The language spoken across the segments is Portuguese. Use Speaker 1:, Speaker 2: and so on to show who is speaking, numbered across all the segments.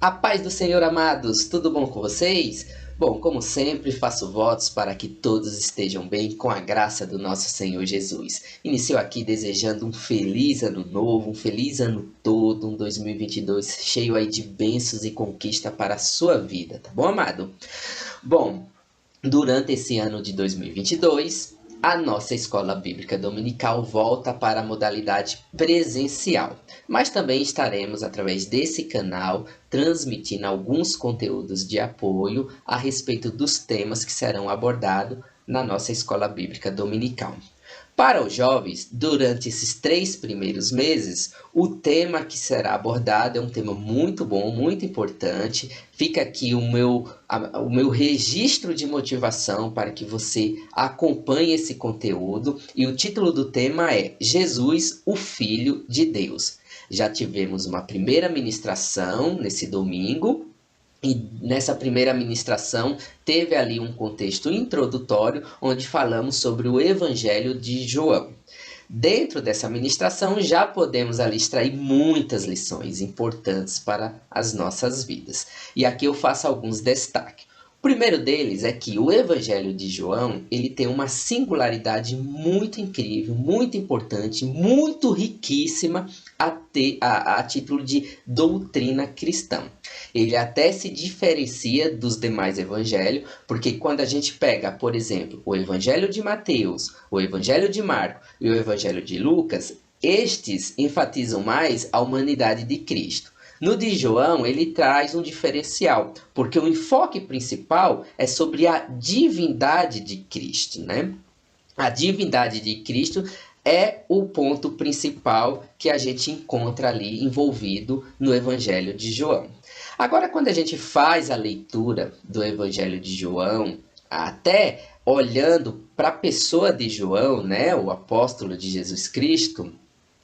Speaker 1: A paz do Senhor, amados, tudo bom com vocês? Bom, como sempre, faço votos para que todos estejam bem com a graça do nosso Senhor Jesus. Inicio aqui desejando um feliz ano novo, um feliz ano todo, um 2022 cheio aí de bênçãos e conquista para a sua vida, tá bom, amado? Bom, durante esse ano de 2022, a nossa escola bíblica dominical volta para a modalidade presencial, mas também estaremos, através desse canal, transmitindo alguns conteúdos de apoio a respeito dos temas que serão abordados na nossa escola bíblica dominical. Para os jovens, durante esses 3 primeiros meses, o tema que será abordado é um tema muito bom, muito importante. Fica aqui o meu registro de motivação para que você acompanhe esse conteúdo. E o título do tema é Jesus, o Filho de Deus. Já tivemos uma primeira ministração nesse domingo. E nessa primeira ministração teve ali um contexto introdutório onde falamos sobre o Evangelho de João. Dentro dessa ministração já podemos ali extrair muitas lições importantes para as nossas vidas. E aqui eu faço alguns destaques. O primeiro deles é que o Evangelho de João, ele tem uma singularidade muito incrível, muito importante, muito riquíssima a título de doutrina cristã. Ele até se diferencia dos demais evangelhos, porque quando a gente pega, por exemplo, o Evangelho de Mateus, o Evangelho de Marcos e o Evangelho de Lucas, estes enfatizam mais a humanidade de Cristo. No de João, ele traz um diferencial, porque o enfoque principal é sobre a divindade de Cristo, né? A divindade de Cristo é o ponto principal que a gente encontra ali envolvido no Evangelho de João. Agora, quando a gente faz a leitura do Evangelho de João, até olhando para a pessoa de João, né, o apóstolo de Jesus Cristo,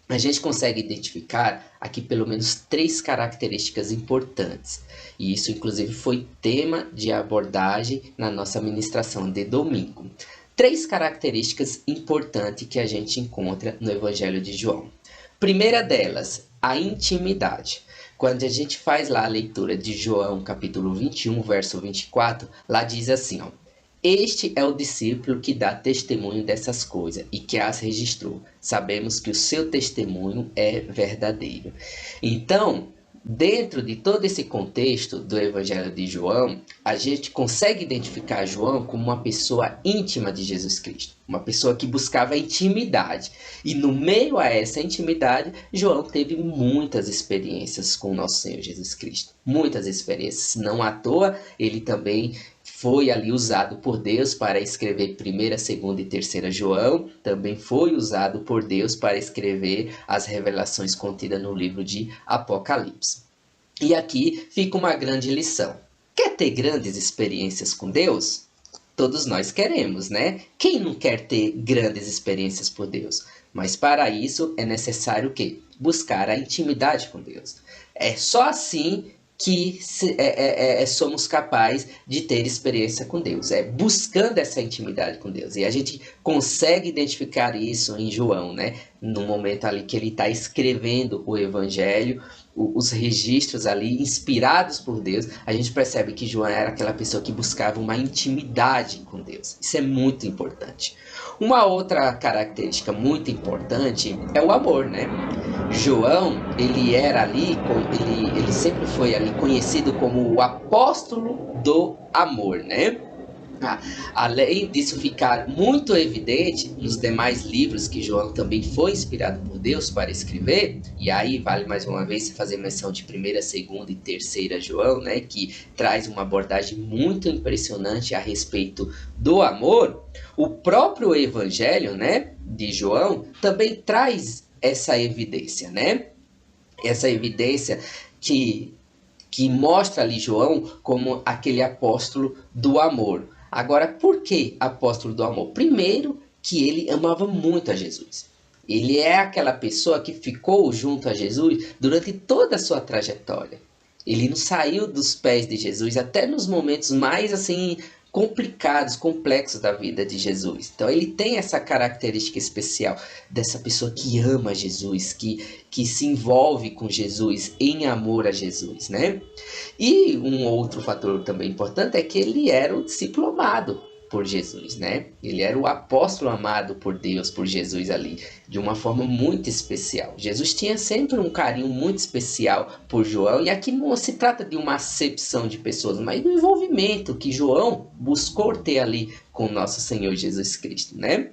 Speaker 1: a gente consegue identificar aqui pelo menos 3 características importantes. E isso, inclusive, foi tema de abordagem na nossa ministração de domingo. 3 características importantes que a gente encontra no Evangelho de João. Primeira delas, a intimidade. Quando a gente faz lá a leitura de João, capítulo 21, verso 24, lá diz assim, ó: Este é o discípulo que dá testemunho dessas coisas e que as registrou. Sabemos que o seu testemunho é verdadeiro. Então, dentro de todo esse contexto do Evangelho de João, a gente consegue identificar João como uma pessoa íntima de Jesus Cristo, uma pessoa que buscava intimidade. E no meio a essa intimidade, João teve muitas experiências com o nosso Senhor Jesus Cristo. Muitas experiências. Não à toa, ele também foi ali usado por Deus para escrever 1ª, 2ª e 3ª João, também foi usado por Deus para escrever as revelações contidas no livro de Apocalipse. E aqui fica uma grande lição. Quer ter grandes experiências com Deus? Todos nós queremos, né? Quem não quer ter grandes experiências por Deus? Mas para isso é necessário o quê? Buscar a intimidade com Deus. É só assim que somos capazes de ter experiência com Deus. É buscando essa intimidade com Deus. E a gente consegue identificar isso em João, né? No momento ali que ele está escrevendo o Evangelho, os registros ali inspirados por Deus, a gente percebe que João era aquela pessoa que buscava uma intimidade com Deus. Isso é muito importante. Uma outra característica muito importante é o amor, né? João, ele era ali, ele sempre foi ali conhecido como o apóstolo do amor, né? Além disso ficar muito evidente nos demais livros que João também foi inspirado por Deus para escrever, e aí vale mais uma vez fazer menção de 1ª, 2ª e 3ª João, né, que traz uma abordagem muito impressionante a respeito do amor. O próprio Evangelho, né, de João também traz essa evidência, né? Essa evidência que mostra ali João como aquele apóstolo do amor. Agora, por que apóstolo do amor? Primeiro, que ele amava muito a Jesus. Ele é aquela pessoa que ficou junto a Jesus durante toda a sua trajetória. Ele não saiu dos pés de Jesus até nos momentos mais assim complicados, complexos da vida de Jesus. Então ele tem essa característica especial dessa pessoa que ama Jesus, que se envolve com Jesus, em amor a Jesus, né? E um outro fator também importante é que ele era o discípulo amado por Jesus, né? Ele era o apóstolo amado por Deus, por Jesus ali, de uma forma muito especial. Jesus tinha sempre um carinho muito especial por João, e aqui não se trata de uma acepção de pessoas, mas do envolvimento que João buscou ter ali com o nosso Senhor Jesus Cristo, né?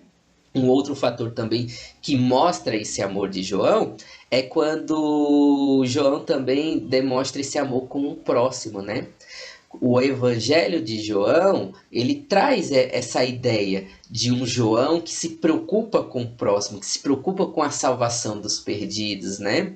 Speaker 1: Um outro fator também que mostra esse amor de João é quando João também demonstra esse amor com o próximo, né? O Evangelho de João, ele traz essa ideia de um João que se preocupa com o próximo, que se preocupa com a salvação dos perdidos, né?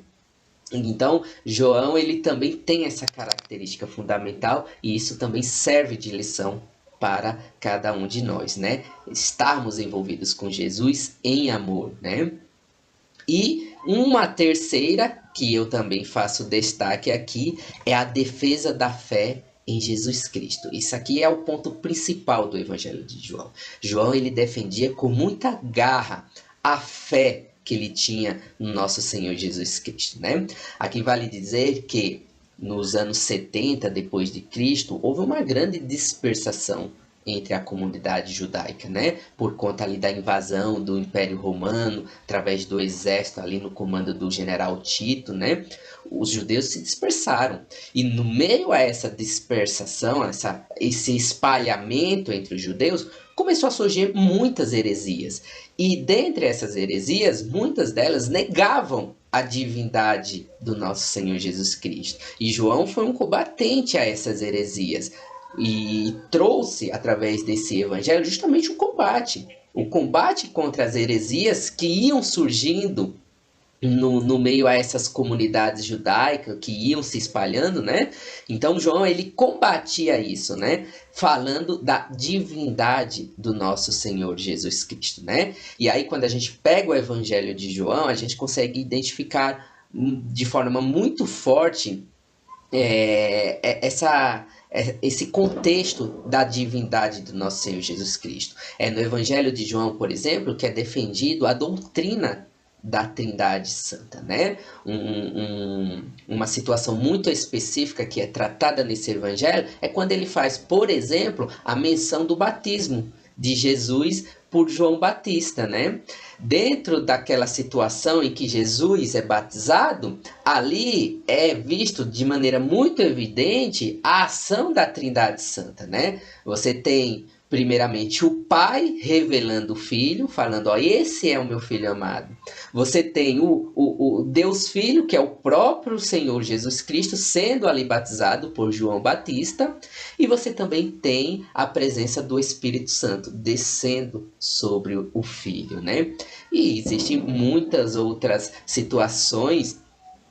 Speaker 1: Então, João, ele também tem essa característica fundamental, e isso também serve de lição para cada um de nós, né? Estarmos envolvidos com Jesus em amor, né? E uma terceira, que eu também faço destaque aqui, é a defesa da fé em Jesus Cristo. Isso aqui é o ponto principal do Evangelho de João. João, ele defendia com muita garra a fé que ele tinha no nosso Senhor Jesus Cristo, né? Aqui vale dizer que nos anos 70 depois de Cristo, houve uma grande dispersação entre a comunidade judaica, né? Por conta ali da invasão do Império Romano, através do exército ali no comando do general Tito, né? Os judeus se dispersaram. E no meio a essa dispersação, esse espalhamento entre os judeus, começou a surgir muitas heresias. E dentre essas heresias, muitas delas negavam a divindade do nosso Senhor Jesus Cristo. E João foi um combatente a essas heresias e trouxe, através desse evangelho, justamente o combate contra as heresias que iam surgindo no meio a essas comunidades judaicas que iam se espalhando, né? Então João, ele combatia isso, né? Falando da divindade do nosso Senhor Jesus Cristo, né? E aí quando a gente pega o Evangelho de João, a gente consegue identificar de forma muito forte esse contexto da divindade do nosso Senhor Jesus Cristo. É no Evangelho de João, por exemplo, que é defendido a doutrina da Trindade Santa, né? Uma situação muito específica que é tratada nesse evangelho é quando ele faz, por exemplo, a menção do batismo de Jesus por João Batista, né? Dentro daquela situação em que Jesus é batizado, ali é visto de maneira muito evidente a ação da Trindade Santa, né? Você tem primeiramente o Pai revelando o Filho, falando, ó, esse é o meu Filho amado. Você tem o Deus Filho, que é o próprio Senhor Jesus Cristo, sendo ali batizado por João Batista. E você também tem a presença do Espírito Santo descendo sobre o Filho, né? E existem muitas outras situações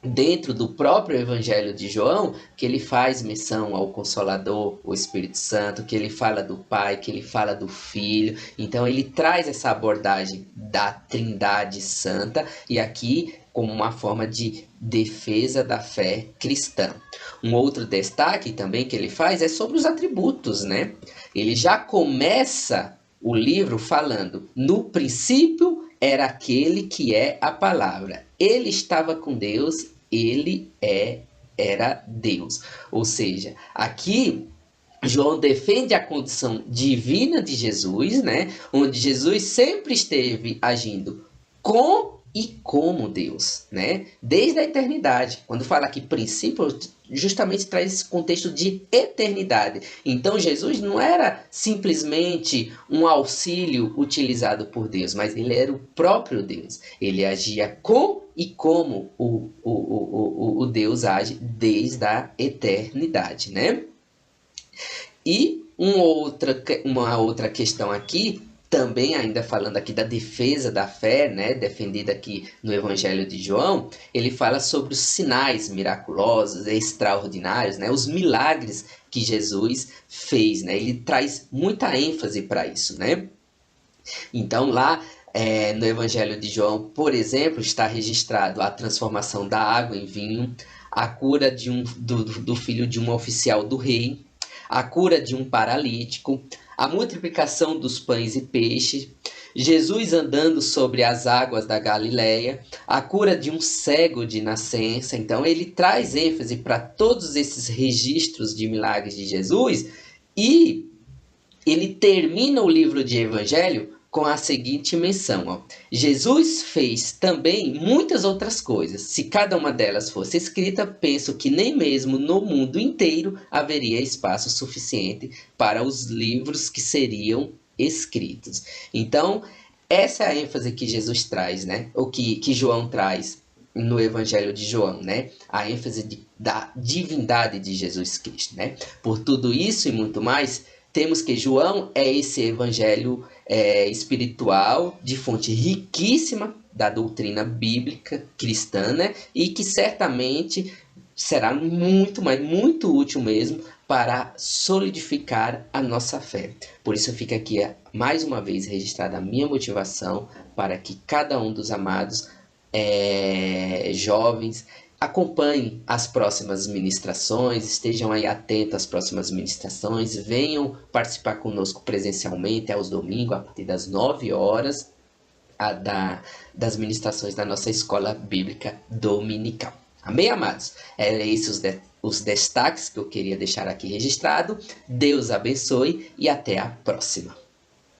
Speaker 1: dentro do próprio Evangelho de João, que ele faz menção ao Consolador, o Espírito Santo, que ele fala do Pai, que ele fala do Filho. Então ele traz essa abordagem da Trindade Santa, e aqui como uma forma de defesa da fé cristã. Um outro destaque também que ele faz é sobre os atributos, né? Ele já começa o livro falando, no princípio era aquele que é a palavra. Ele estava com Deus, ele era Deus. Ou seja, aqui João defende a condição divina de Jesus, né? Onde Jesus sempre esteve agindo com e como Deus, né? Desde a eternidade. Quando fala aqui princípio, justamente traz esse contexto de eternidade. Então Jesus não era simplesmente um auxílio utilizado por Deus, mas ele era o próprio Deus. Ele agia com e como o Deus age desde a eternidade, né? E uma outra questão aqui, também ainda falando aqui da defesa da fé, né, defendida aqui no Evangelho de João, ele fala sobre os sinais miraculosos, extraordinários, né, os milagres que Jesus fez, né, ele traz muita ênfase para isso, né. Então lá no Evangelho de João, por exemplo, está registrado a transformação da água em vinho, a cura do filho de um oficial do rei, a cura de um paralítico, a multiplicação dos pães e peixes, Jesus andando sobre as águas da Galileia, a cura de um cego de nascença. Então ele traz ênfase para todos esses registros de milagres de Jesus e ele termina o livro de Evangelho com a seguinte menção: ó. Jesus fez também muitas outras coisas. Se cada uma delas fosse escrita, penso que nem mesmo no mundo inteiro haveria espaço suficiente para os livros que seriam escritos. Então, essa é a ênfase que Jesus traz, né? O que João traz no Evangelho de João, né? A ênfase da divindade de Jesus Cristo, né? Por tudo isso e muito mais, temos que João é esse evangelho espiritual de fonte riquíssima da doutrina bíblica cristã, né? E que certamente será muito, mas muito útil mesmo para solidificar a nossa fé. Por isso fica aqui mais uma vez registrada a minha motivação para que cada um dos amados jovens acompanhem as próximas ministrações, estejam aí atentos às próximas ministrações, venham participar conosco presencialmente aos domingos, a partir das 9 horas, das ministrações da nossa escola bíblica dominical. Amém, amados? Eram esses os destaques que eu queria deixar aqui registrado. Deus abençoe e até a próxima.